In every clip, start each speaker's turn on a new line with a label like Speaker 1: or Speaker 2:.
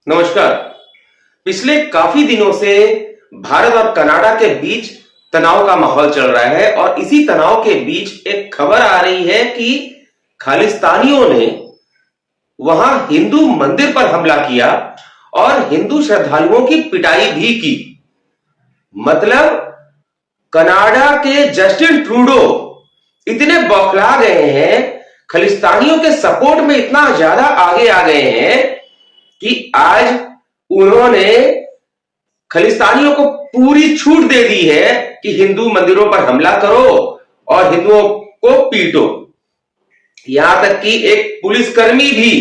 Speaker 1: नमस्कार। पिछले काफी दिनों से भारत और कनाडा के बीच तनाव का माहौल चल रहा है और इसी तनाव के बीच एक खबर आ रही है कि खालिस्तानियों ने वहां हिंदू मंदिर पर हमला किया और हिंदू श्रद्धालुओं की पिटाई भी की। मतलब कनाडा के जस्टिन ट्रूडो इतने बौखला गए हैं, खालिस्तानियों के सपोर्ट में इतना ज्यादा आगे आ गए हैं कि आज उन्होंने खालिस्तानियों को पूरी छूट दे दी है कि हिंदू मंदिरों पर हमला करो और हिंदुओं को पीटो। यहां तक कि एक पुलिसकर्मी भी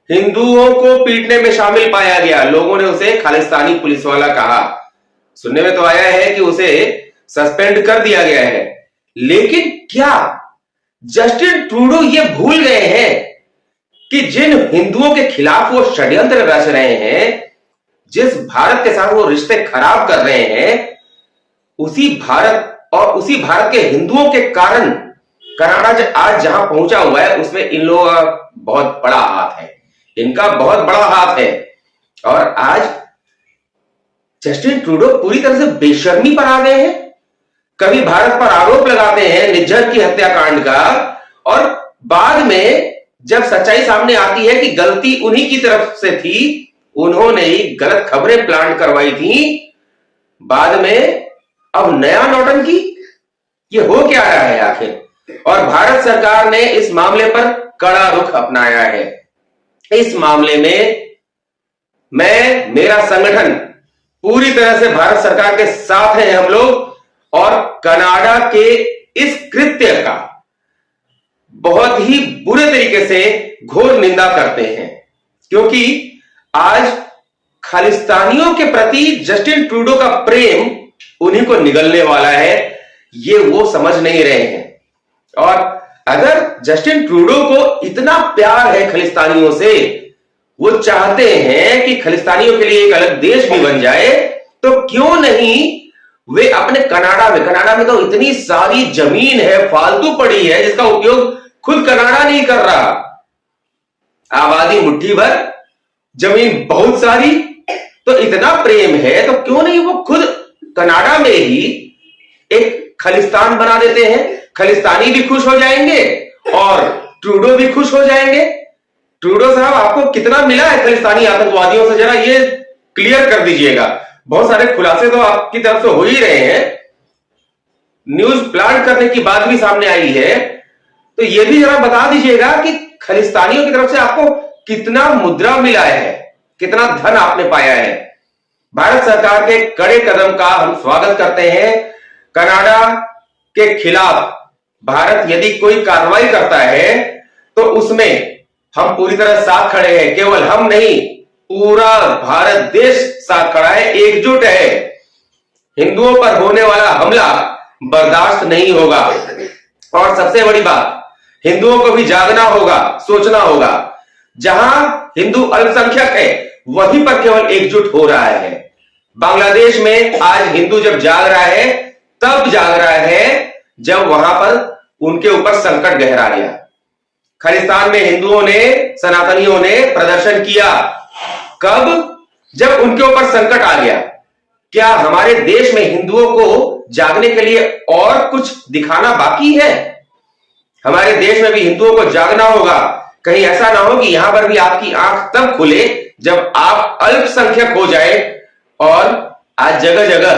Speaker 1: हिंदुओं को पीटने में शामिल पाया गया। लोगों ने उसे खालिस्तानी पुलिस वाला कहा। सुनने में तो आया है कि उसे सस्पेंड कर दिया गया है। लेकिन क्या जस्टिन ट्रूडो ये भूल गए हैं कि जिन हिंदुओं के खिलाफ वो षड्यंत्र रच रहे हैं, जिस भारत के साथ वो रिश्ते खराब कर रहे हैं, उसी भारत के हिंदुओं के कारण कनाडा आज जहां पहुंचा हुआ है उसमें इन लोगों का बहुत बड़ा हाथ है। इनका बहुत बड़ा हाथ है। और आज जस्टिन ट्रूडो पूरी तरह से बेशर्मी पर आ गए हैं। कभी भारत पर आरोप लगाते हैं निज्जर की हत्याकांड का, और बाद में जब सच्चाई सामने आती है कि गलती उन्हीं की तरफ से थी, उन्होंने ही गलत खबरें प्लांट करवाई थी, बाद में अब नया नौटंकी, ये हो क्या रहा है आखिर। और भारत सरकार ने इस मामले पर कड़ा रुख अपनाया है। इस मामले में मेरा संगठन पूरी तरह से भारत सरकार के साथ हैं हम लोग, और कनाडा के इस कृत्य का बहुत ही बुरे तरीके से घोर निंदा करते हैं। क्योंकि आज खालिस्तानियों के प्रति जस्टिन ट्रूडो का प्रेम उन्हीं को निगलने वाला है, ये वो समझ नहीं रहे हैं। और अगर जस्टिन ट्रूडो को इतना प्यार है खालिस्तानियों से, वो चाहते हैं कि खालिस्तानियों के लिए एक अलग देश भी बन जाए, तो क्यों नहीं वे अपने कनाडा में तो इतनी सारी जमीन है, फालतू पड़ी है, जिसका उपयोग खुद कनाडा नहीं कर रहा। आबादी मुट्ठी भर, जमीन बहुत सारी, तो इतना प्रेम है तो क्यों नहीं वो खुद कनाडा में ही एक खालिस्तान बना देते हैं। खालिस्तानी भी खुश हो जाएंगे और ट्रूडो भी खुश हो जाएंगे। ट्रूडो साहब, आपको कितना मिला है खालिस्तानी आतंकवादियों से, जरा ये क्लियर कर दीजिएगा। बहुत सारे खुलासे तो आपकी तरफ से हो ही रहे हैं, न्यूज प्लांट करने की बात भी सामने आई है, तो ये भी जरा बता दीजिएगा कि खालिस्तानियों की तरफ से आपको कितना मुद्रा मिला है, कितना धन आपने पाया है। भारत सरकार के कड़े कदम का हम स्वागत करते हैं। कनाडा के खिलाफ भारत यदि कोई कार्रवाई करता है तो उसमें हम पूरी तरह साथ खड़े हैं। केवल हम नहीं, पूरा भारत देश साथ खड़ा है, एकजुट है। हिंदुओं पर होने वाला हमला बर्दाश्त नहीं होगा। और सबसे बड़ी बात, हिंदुओं को भी जागना होगा, सोचना होगा। जहां हिंदू अल्पसंख्यक है वहीं पर केवल एकजुट हो रहा है। बांग्लादेश में आज हिंदू जब जाग रहा है, तब जाग रहा है जब वहां पर उनके ऊपर संकट गहरा गया। खालिस्तान में हिंदुओं ने, सनातनियों ने प्रदर्शन किया कब? जब उनके ऊपर संकट आ गया। क्या हमारे देश में हिंदुओं को जागने के लिए और कुछ दिखाना बाकी है? हमारे देश में भी हिंदुओं को जागना होगा। कहीं ऐसा ना हो कि यहां पर भी आपकी आंख तब खुले जब आप अल्पसंख्यक हो जाए। और आज जगह जगह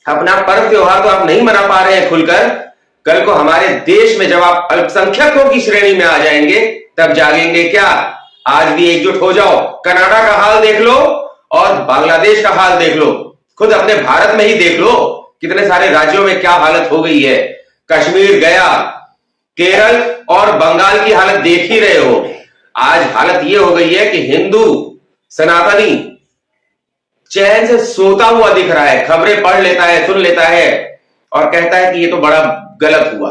Speaker 1: अपना पर्व त्योहार तो आप नहीं मना पा रहे हैं खुलकर, कल को हमारे देश में जब आप अल्पसंख्यकों की श्रेणी में आ जाएंगे तब जागेंगे क्या? आज भी एकजुट हो जाओ। कनाडा का हाल देख लो और बांग्लादेश का हाल देख लो, खुद अपने भारत में ही देख लो कितने सारे राज्यों में क्या हालत हो गई है। कश्मीर गया, केरल और बंगाल की हालत देख ही रहे हो। आज हालत यह हो गई है कि हिंदू सनातनी चैन से सोता हुआ दिख रहा है, खबरें पढ़ लेता है, सुन लेता है और कहता है कि ये तो बड़ा गलत हुआ,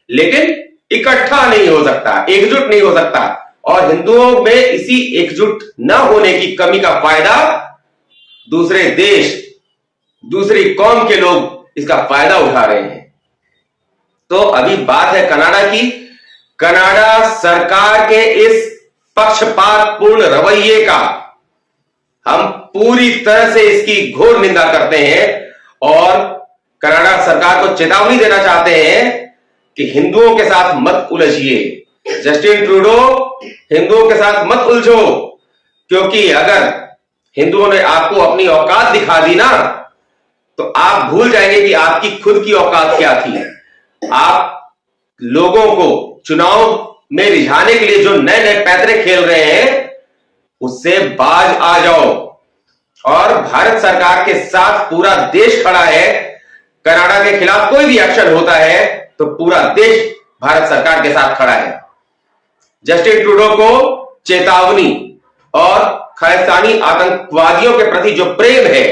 Speaker 1: लेकिन इकट्ठा नहीं हो सकता, एकजुट नहीं हो सकता। और हिंदुओं में इसी एकजुट न होने की कमी का फायदा दूसरे देश, दूसरी कौम के लोग इसका फायदा उठा रहे हैं। तो अभी बात है कनाडा की। कनाडा सरकार के इस पक्षपातपूर्ण रवैये का हम पूरी तरह से इसकी घोर निंदा करते हैं और कनाडा सरकार को चेतावनी देना चाहते हैं कि हिंदुओं के साथ मत उलझिए। जस्टिन ट्रूडो, हिंदुओं के साथ मत उलझो, क्योंकि अगर हिंदुओं ने आपको अपनी औकात दिखा दी ना, तो आप भूल जाएंगे कि आपकी खुद की औकात क्या थी। आप लोगों को चुनाव में रिझाने के लिए जो नए नए पैतरे खेल रहे हैं, उससे बाज आ जाओ। और भारत सरकार के साथ पूरा देश खड़ा है। कनाडा के खिलाफ कोई भी एक्शन होता है तो पूरा देश भारत सरकार के साथ खड़ा है। जस्टिन ट्रूडो को चेतावनी, और खालिस्तानी आतंकवादियों के प्रति जो प्रेम है,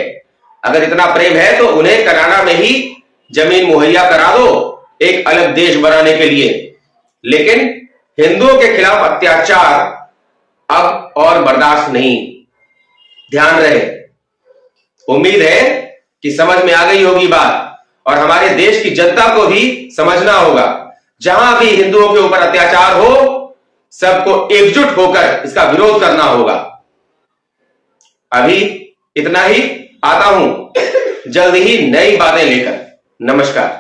Speaker 1: अगर इतना प्रेम है तो उन्हें कनाडा में ही जमीन मुहैया करा दो एक अलग देश बनाने के लिए। लेकिन हिंदुओं के खिलाफ अत्याचार अब और बर्दाश्त नहीं। ध्यान रहे। उम्मीद है कि समझ में आ गई होगी बात, और हमारे देश की जनता को भी समझना होगा, जहां भी हिंदुओं के ऊपर अत्याचार हो, सबको एकजुट होकर इसका विरोध करना होगा। अभी इतना ही, आता हूं जल्द ही नई बातें लेकर। नमस्कार।